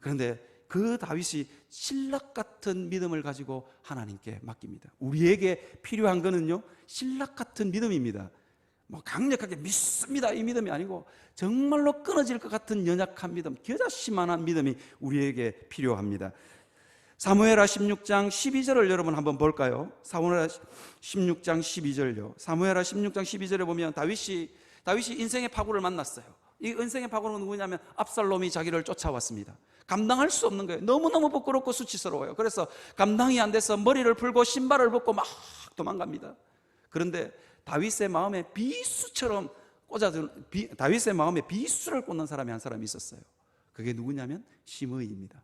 Speaker 2: 그런데 그 다윗이 신락 같은 믿음을 가지고 하나님께 맡깁니다. 우리에게 필요한 거는요, 신락 같은 믿음입니다. 강력하게 믿습니다, 이 믿음이 아니고 정말로 끊어질 것 같은 연약한 믿음, 겨자씨만한 믿음이 우리에게 필요합니다. 사무엘하 16장 12절을 여러분 한번 볼까요? 사무엘하 16장 12절요. 사무엘하 16장 12절에 보면 다윗이 인생의 파국을 만났어요. 이 인생의 파국은 누구냐면 압살롬이 자기를 쫓아왔습니다. 감당할 수 없는 거예요. 너무너무 부끄럽고 수치스러워요. 그래서 감당이 안 돼서 머리를 풀고 신발을 벗고 막 도망갑니다. 그런데 다윗의 마음에 비수처럼 다윗의 마음에 비수를 꽂는 사람이 한 사람이 있었어요. 그게 누구냐면 시므이입니다.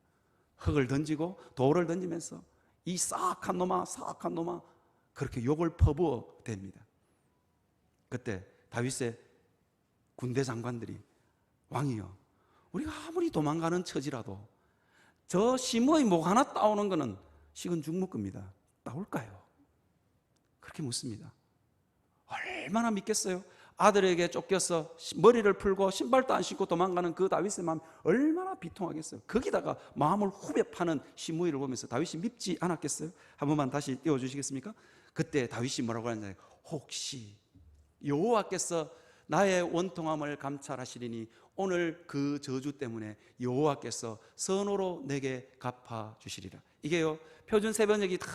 Speaker 2: 흙을 던지고 돌을 던지면서 이 사악한 놈아 그렇게 욕을 퍼부어 댑니다. 그때 다윗의 군대 장관들이, 왕이요, 우리가 아무리 도망가는 처지라도 저 시므이 목 하나 따오는 거는 식은 죽 먹습니다. 따올까요? 그렇게 묻습니다. 얼마나 믿겠어요? 아들에게 쫓겨서 머리를 풀고 신발도 안 신고 도망가는 그 다윗의 마음이 얼마나 비통하겠어요? 거기다가 마음을 후벼 파는 시므이를 보면서 다윗이 밉지 않았겠어요? 한 번만 다시 띄워주시겠습니까? 그때 다윗이 뭐라고 하냐면, 혹시 여호와께서 나의 원통함을 감찰하시리니 오늘 그 저주 때문에 여호와께서 선호로 내게 갚아주시리라. 이게요, 표준 세번역이 다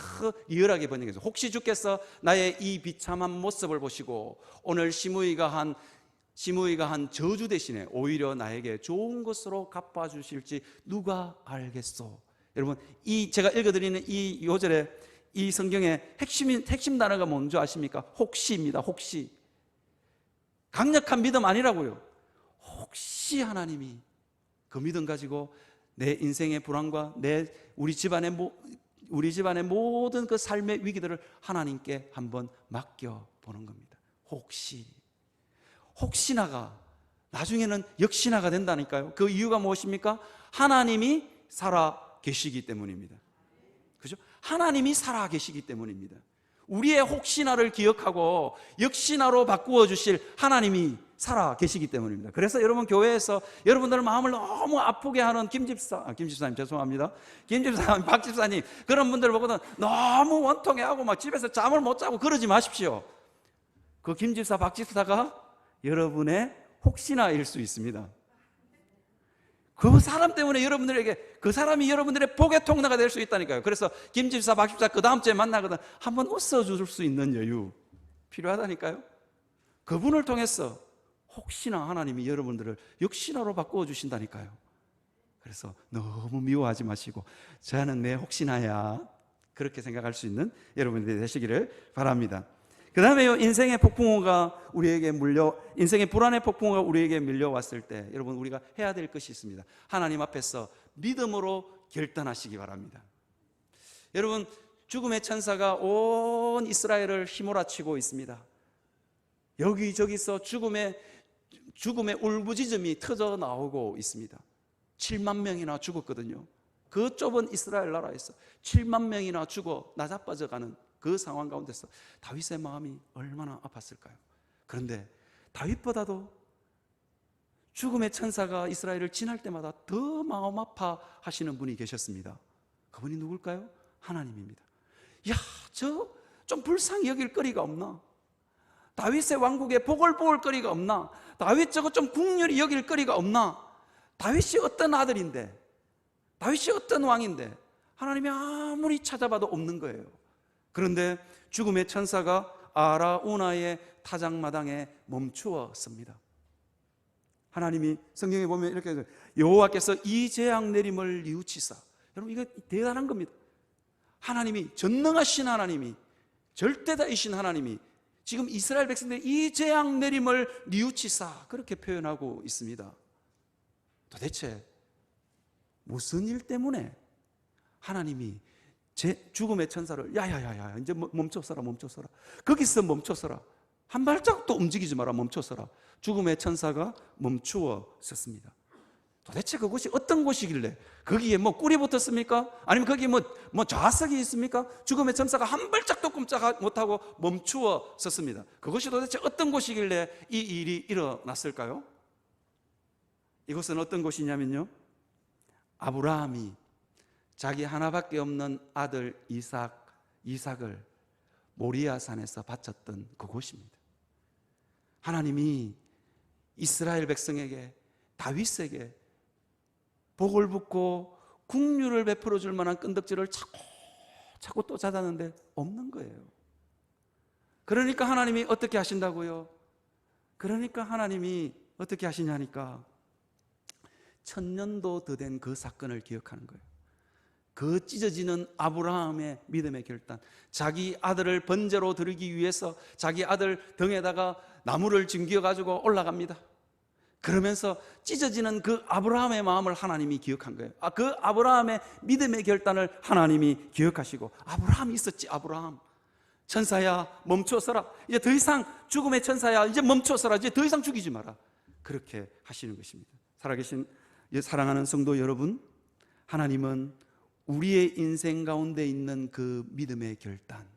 Speaker 2: 리얼하게 번역해서, 혹시 주께서 나의 이 비참한 모습을 보시고 오늘 시므이가 한 저주 대신에 오히려 나에게 좋은 것으로 갚아주실지 누가 알겠소. 여러분, 제가 읽어드리는 이 요절에 이 성경의 핵심 단어가 뭔지 아십니까? 혹시입니다. 혹시. 강력한 믿음 아니라고요. 혹시 하나님이 그 믿음 가지고 내 인생의 불안과 우리 집안의 모든 그 삶의 위기들을 하나님께 한번 맡겨보는 겁니다. 혹시나가 나중에는 역시나가 된다니까요. 그 이유가 무엇입니까? 하나님이 살아 계시기 때문입니다. 그죠? 하나님이 살아 계시기 때문입니다. 우리의 혹시나를 기억하고 역시나로 바꾸어 주실 하나님이 살아 계시기 때문입니다. 그래서 여러분 교회에서 여러분들 마음을 너무 아프게 하는 김집사님 죄송합니다. 김집사님, 박집사님 그런 분들 보고는 너무 원통해하고 막 집에서 잠을 못 자고 그러지 마십시오. 그 김집사, 박집사가 여러분의 혹시나일 수 있습니다. 그 사람 때문에 그 사람이 여러분들의 복의 통로가 될 수 있다니까요. 그래서 김집사, 박집사 그 다음 주에 만나거든 한번 웃어줄 수 있는 여유 필요하다니까요. 그분을 통해서 혹시나 하나님이 여러분들을 역시나로 바꾸어 주신다니까요. 그래서 너무 미워하지 마시고 저는 내 혹시나야 그렇게 생각할 수 있는 여러분들이 되시기를 바랍니다. 그 다음에 인생의 불안의 폭풍우가 우리에게 밀려왔을 때 여러분 우리가 해야 될 것이 있습니다. 하나님 앞에서 믿음으로 결단하시기 바랍니다. 여러분 죽음의 천사가 온 이스라엘을 휘몰아치고 있습니다. 여기저기서 죽음의 울부짖음이 터져 나오고 있습니다. 7만 명이나 죽었거든요. 그 좁은 이스라엘 나라에서 7만 명이나 죽어 나자빠져가는 그 상황 가운데서 다윗의 마음이 얼마나 아팠을까요? 그런데 다윗보다도 죽음의 천사가 이스라엘을 지날 때마다 더 마음 아파하시는 분이 계셨습니다. 그분이 누굴까요? 하나님입니다. 야, 저 좀 불쌍히 여길 거리가 없나? 다윗의 왕국에 복을 보을 거리가 없나? 다윗 저거 좀 국률이 여길 거리가 없나? 다윗이 어떤 아들인데? 다윗이 어떤 왕인데? 하나님이 아무리 찾아봐도 없는 거예요. 그런데 죽음의 천사가 아라우나의 타작마당에 멈추었습니다. 하나님이 성경에 보면 이렇게 여호와께서 이 재앙 내림을 뉘우치사. 여러분 이거 대단한 겁니다. 하나님이 전능하신 하나님이 절대다이신 하나님이 지금 이스라엘 백성들이 이 재앙 내림을 뉘우치사 그렇게 표현하고 있습니다. 도대체 무슨 일 때문에 하나님이 죽음의 천사를 야야야야 이제 멈춰서라 거기서 멈춰서라 한 발자국도 움직이지 마라 멈춰서라. 죽음의 천사가 멈추어 섰습니다. 도대체 그곳이 어떤 곳이길래 거기에 뭐 꿀이 붙었습니까? 아니면 거기에 뭐 좌석이 있습니까? 죽음의 천사가 한 발짝도 꼼짝 못하고 멈추어 섰습니다. 그것이 도대체 어떤 곳이길래 이 일이 일어났을까요? 이곳은 어떤 곳이냐면요, 아브라함이 자기 하나밖에 없는 아들 이삭을 모리아 산에서 바쳤던 그곳입니다. 하나님이 이스라엘 백성에게, 다윗에게 복을 붓고 국류를 베풀어 줄 만한 끈덕지를 자꾸 또 찾았는데 없는 거예요. 그러니까 하나님이 어떻게 하신다고요? 그러니까 하나님이 어떻게 하시냐니까 1000년도 더 된 그 사건을 기억하는 거예요. 그 찢어지는 아브라함의 믿음의 결단, 자기 아들을 번제로 드리기 위해서 자기 아들 등에다가 나무를 짐겨 가지고 올라갑니다. 그러면서 찢어지는 그 아브라함의 마음을 하나님이 기억한 거예요. 그 아브라함의 믿음의 결단을 하나님이 기억하시고, 아브라함이 있었지. 아브라함 천사야 멈춰서라, 이제 더 이상 죽음의 천사야 이제 멈춰서라, 이제 더 이상 죽이지 마라, 그렇게 하시는 것입니다. 살아계신 사랑하는 성도 여러분, 하나님은 우리의 인생 가운데 있는 그 믿음의 결단,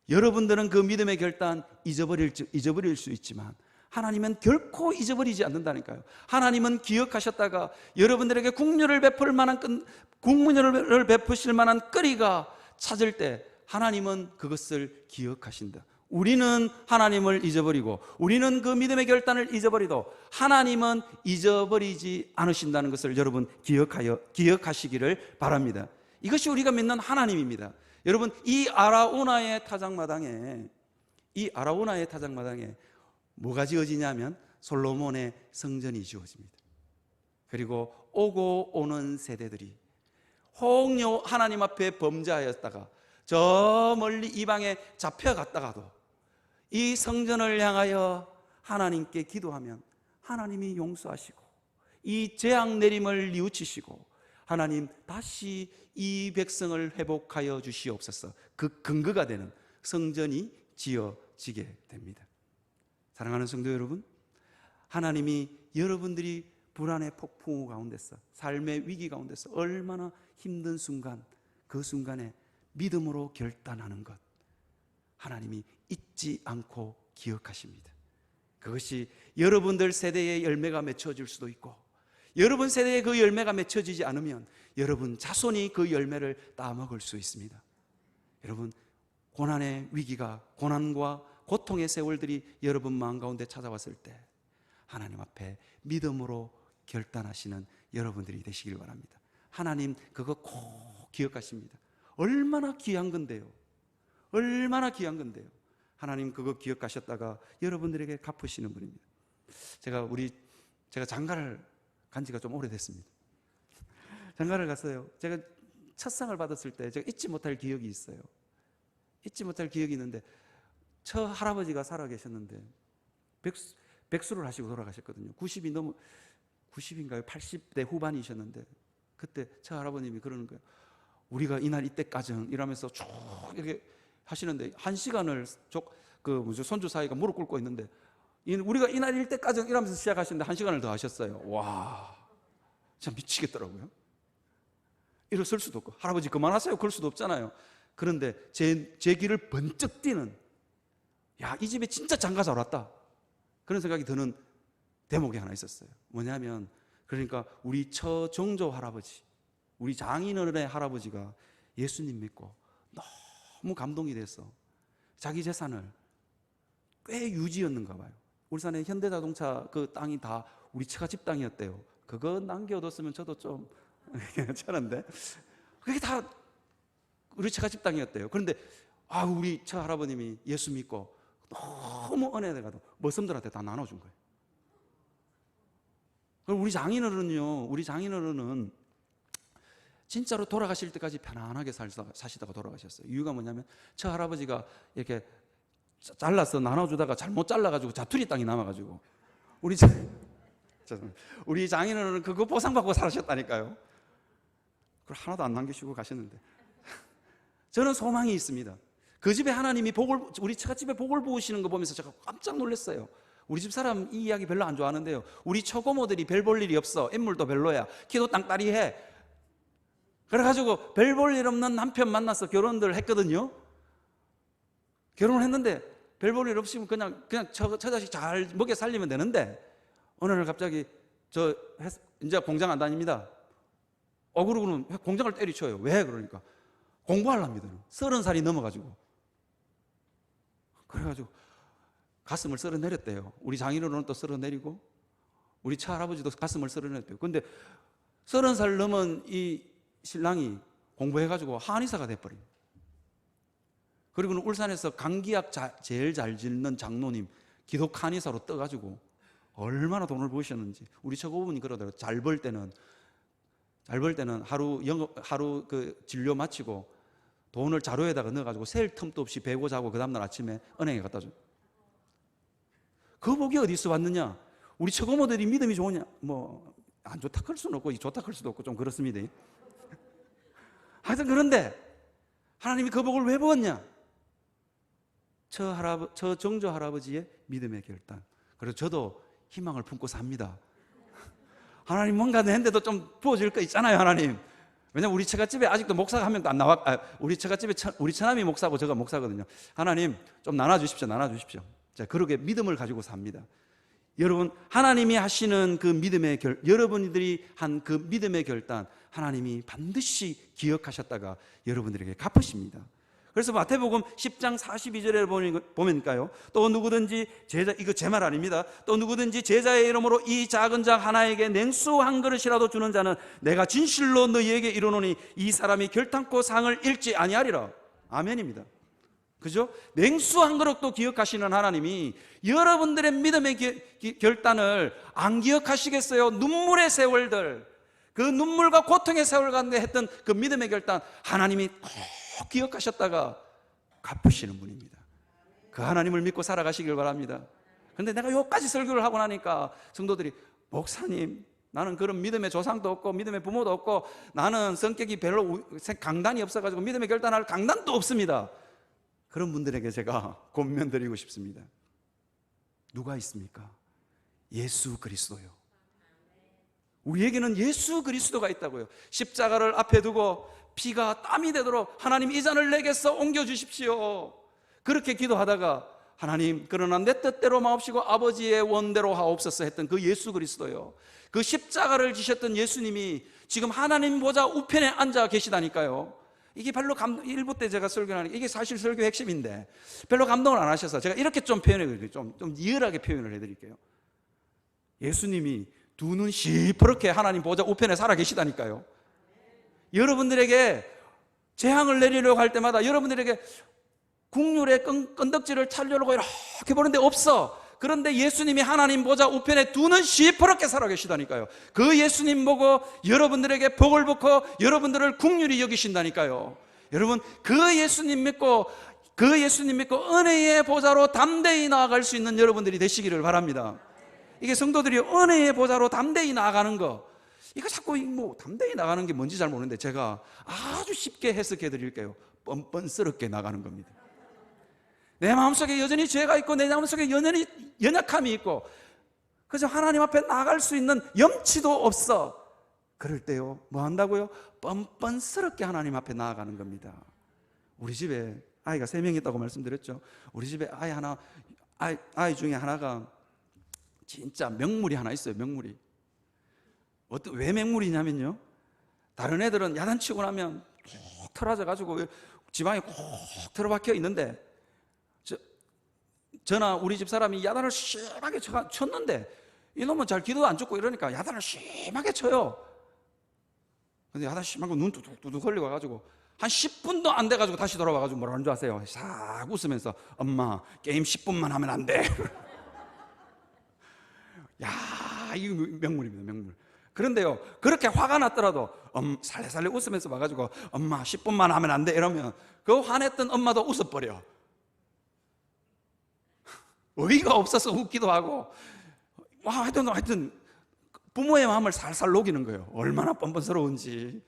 Speaker 2: 여러분들은 그 믿음의 결단 잊어버릴 수 있지만 하나님은 결코 잊어버리지 않는다니까요. 하나님은 기억하셨다가 여러분들에게 국류를 베푸실 만한 거리가 찾을 때 하나님은 그것을 기억하신다. 우리는 하나님을 잊어버리고, 우리는 그 믿음의 결단을 잊어버리도 하나님은 잊어버리지 않으신다는 것을 여러분 기억하시기를 바랍니다. 이것이 우리가 믿는 하나님입니다. 여러분, 이 아라우나의 타작마당에 뭐가 지어지냐면 솔로몬의 성전이 지어집니다. 그리고 오고 오는 세대들이 혹 하나님 앞에 범죄하였다가 저 멀리 이방에 잡혀갔다가도 이 성전을 향하여 하나님께 기도하면 하나님이 용서하시고 이 재앙 내림을 뉘우치시고 하나님 다시 이 백성을 회복하여 주시옵소서. 그 근거가 되는 성전이 지어지게 됩니다. 사랑하는 성도 여러분, 하나님이 여러분들이 불안의 폭풍 가운데서, 삶의 위기 가운데서 얼마나 힘든 순간, 그 순간에 믿음으로 결단하는 것, 하나님이 잊지 않고 기억하십니다. 그것이 여러분들 세대의 열매가 맺혀질 수도 있고, 여러분 세대에 그 열매가 맺혀지지 않으면 여러분 자손이 그 열매를 따먹을 수 있습니다. 여러분, 고난의 위기가, 고난과 고통의 세월들이 여러분 마음 가운데 찾아왔을 때 하나님 앞에 믿음으로 결단하시는 여러분들이 되시길 바랍니다. 하나님 그거 꼭 기억하십니다. 얼마나 귀한 건데요. 얼마나 귀한 건데요. 하나님 그거 기억하셨다가 여러분들에게 갚으시는 분입니다. 제가 장가를 간 지가 좀 오래됐습니다. 장가를 갔어요. 제가 첫 상을 받았을 때 제가 잊지 못할 기억이 있어요. 잊지 못할 기억이 있는데, 저 할아버지가 살아 계셨는데 백수를 하시고 돌아가셨거든요. 90인가요? 80대 후반이셨는데, 그때 저 할아버님이 그러는 거예요. 우리가 이날 이때까지 이러면서 쭉 이렇게 하시는데, 한 시간을 손주 사이가 무릎 꿇고 있는데, 우리가 이날 이때까지 이러면서 시작하시는데 한 시간을 더 하셨어요. 와, 진짜 미치겠더라고요. 일어설 수도 없고, 할아버지 그만하세요 그럴 수도 없잖아요. 그런데 제 귀를 번쩍 뛰는, 야, 이 집에 진짜 장가 잘 왔다, 그런 생각이 드는 대목이 하나 있었어요. 뭐냐면, 그러니까 우리 처정조 할아버지, 우리 장인어른의 할아버지가 예수님 믿고 너무 감동이 돼서 자기 재산을 꽤 유지였는가 봐요. 울산의 현대자동차 그 땅이 다 우리 처가집 땅이었대요. 그거 남겨뒀으면 저도 좀 괜찮은데, 그게 다 우리 처가집 땅이었대요. 그런데 우리 처 할아버님이 예수 믿고 너무 은혜돼가지고 머슴들한테 다 나눠준 거예요. 그럼 우리 장인어른은 진짜로 돌아가실 때까지 편안하게 사시다가 돌아가셨어요. 이유가 뭐냐면, 저 할아버지가 이렇게 잘라서 나눠주다가 잘못 잘라가지고 자투리 땅이 남아가지고 우리 장인어른은 그거 보상받고 살으셨다니까요. 그걸 하나도 안 남기시고 가셨는데, 저는 소망이 있습니다. 그 집에 하나님이 우리 처갓집에 복을 부으시는 거 보면서 제가 깜짝 놀랐어요. 우리 집 사람 이 이야기 별로 안 좋아하는데요, 우리 처고모들이 별 볼 일이 없어. 인물도 별로야. 키도 땅따리 해. 그래가지고 별 볼 일 없는 남편 만나서 결혼들 했거든요. 결혼을 했는데 별 볼 일 없으면 그냥 저 자식 잘 먹여 살리면 되는데, 어느 날 갑자기 이제 공장 안 다닙니다. 그러고는 공장을 때리쳐요. 왜? 그러니까 공부하랍니다. 30살이 넘어가지고. 그래가지고 가슴을 썰어내렸대요. 우리 장인어른은 또 썰어내리고, 우리 처할아버지도 가슴을 썰어내렸대요. 근데 30살 넘은 이 신랑이 공부해가지고 한의사가 돼버립니다. 그리고는 울산에서 강기약 제일 잘 짓는 장로님 기독 한의사로 떠가지고 얼마나 돈을 버셨는지. 우리 처고분이 그러더라고요. 잘 벌 때는 하루 그 진료 마치고 돈을 자루에다가 넣어가지고 셀 틈도 없이 베고 자고 그 다음날 아침에 은행에 갖다 줘요. 그 복이 어디서 왔느냐? 우리 처고모들이 믿음이 좋으냐? 뭐 안 좋다 클 수는 없고 좋다 클 수도 없고 좀 그렇습니다. 하여튼 그런데 하나님이 그 복을 왜 부었냐? 저 정조 할아버지의 믿음의 결단. 그래서 저도 희망을 품고 삽니다. 하나님 뭔가 내는데도 좀 부어질 거 있잖아요, 하나님. 왜냐면 우리 처갓집에 아직도 목사가 한 명도 안 우리 처갓집에 우리 처남이 목사고 제가 목사거든요. 하나님 좀 나눠주십시오. 자, 그렇게 믿음을 가지고 삽니다. 여러분, 하나님이 하시는 그 여러분들이 한 그 믿음의 결단, 하나님이 반드시 기억하셨다가 여러분들에게 갚으십니다. 그래서 마태복음 10장 42절에 보면까요, 또 누구든지 이거 제 말 아닙니다. 또 누구든지 제자의 이름으로 이 작은 자 하나에게 냉수 한 그릇이라도 주는 자는 내가 진실로 너희에게 이르노니 이 사람이 결탄코 상을 잃지 아니하리라. 아멘입니다. 그죠? 냉수 한 그릇도 기억하시는 하나님이 여러분들의 믿음의 결단을 안 기억하시겠어요? 눈물의 세월들, 그 눈물과 고통의 세월 가운데 했던 그 믿음의 결단, 하나님이 꼭 기억하셨다가 갚으시는 분입니다. 그 하나님을 믿고 살아가시길 바랍니다. 그런데 내가 여기까지 설교를 하고 나니까 성도들이, 목사님, 나는 그런 믿음의 조상도 없고 믿음의 부모도 없고 나는 성격이 별로 강단이 없어가지고 믿음의 결단할 강단도 없습니다. 그런 분들에게 제가 권면드리고 싶습니다. 누가 있습니까? 예수 그리스도요. 우리에게는 예수 그리스도가 있다고요. 십자가를 앞에 두고 피가 땀이 되도록 하나님 이 잔을 내게서 옮겨주십시오. 그렇게 기도하다가 하나님, 그러나 내 뜻대로 마옵시고 아버지의 원대로 하옵소서 했던 그 예수 그리스도요. 그 십자가를 지셨던 예수님이 지금 하나님 보좌 우편에 앉아 계시다니까요. 이게 별로 일부 때 제가 설교하니까 이게 사실 설교의 핵심인데 별로 감동을 안 하셔서 제가 이렇게 좀 표현해, 좀 리얼하게 표현을 해드릴게요. 예수님이 두 눈 시퍼렇게 하나님 보좌 우편에 살아 계시다니까요. 여러분들에게 재앙을 내리려고 할 때마다 여러분들에게 국률의 건덕지를 차려고 이렇게 보는데 없어. 그런데 예수님이 하나님 보좌 우편에 두 눈 시퍼렇게 살아 계시다니까요. 그 예수님 보고 여러분들에게 복을 붓고 여러분들을 국률이 여기신다니까요. 여러분, 그 예수님 믿고 은혜의 보좌로 담대히 나아갈 수 있는 여러분들이 되시기를 바랍니다. 이게 성도들이 은혜의 보좌로 담대히 나아가는 거, 이거 자꾸 뭐 담대히 나가는 게 뭔지 잘 모르는데 제가 아주 쉽게 해석해 드릴게요. 뻔뻔스럽게 나가는 겁니다. 내 마음속에 여전히 죄가 있고 내 마음속에 여전히 연약함이 있고 그래서 하나님 앞에 나갈 수 있는 염치도 없어. 그럴 때요, 뭐 한다고요? 뻔뻔스럽게 하나님 앞에 나아가는 겁니다. 우리 집에 아이가 3명 있다고 말씀드렸죠. 우리 집에 아이 중에 하나가 진짜 명물이 하나 있어요. 명물이. 왜 명물이냐면요, 다른 애들은 야단치고 나면 꼭 털어져가지고 지방에 꼭 틀어박혀 있는데 저나 우리 집 사람이 야단을 심하게 쳤는데 이놈은 잘 기도도 안 죽고 이러니까 야단을 심하게 쳐요. 근데 야단 심하고 눈 뚜둑뚜둑 걸리고 와가지고 한 10분도 안 돼가지고 다시 돌아와가지고 뭐라는 줄 아세요? 싹 웃으면서, 엄마 게임 10분만 하면 안 돼. 야, 이거 명물입니다, 명물. 그런데요, 그렇게 화가 났더라도 살래살래 웃으면서 와가지고 엄마 10분만 하면 안 돼 이러면 그 화냈던 엄마도 웃어버려. 어이가 없어서 웃기도 하고, 하여튼 부모의 마음을 살살 녹이는 거예요. 얼마나 뻔뻔스러운지.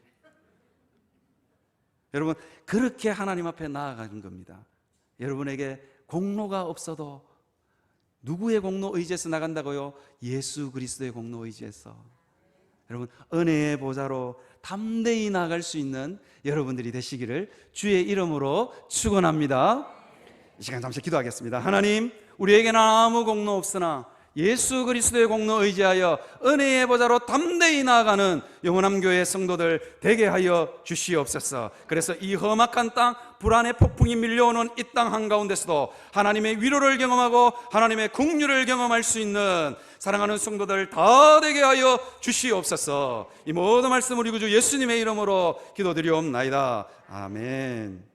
Speaker 2: 여러분, 그렇게 하나님 앞에 나아가는 겁니다. 여러분에게 공로가 없어도 누구의 공로 의지해서 나간다고요? 예수 그리스도의 공로 의지해서. 여러분, 은혜의 보좌로 담대히 나아갈 수 있는 여러분들이 되시기를 주의 이름으로 축원합니다. 이 시간 잠시 기도하겠습니다. 하나님, 우리에게는 아무 공로 없으나 예수 그리스도의 공로 의지하여 은혜의 보좌로 담대히 나아가는 영원함 교회 성도들 되게 하여 주시옵소서. 그래서 이 험악한 땅, 불안의 폭풍이 밀려오는 이 땅 한가운데서도 하나님의 위로를 경험하고 하나님의 긍휼을 경험할 수 있는 사랑하는 성도들 다 되게 하여 주시옵소서. 이 모든 말씀 우리 구주 예수님의 이름으로 기도드리옵나이다. 아멘.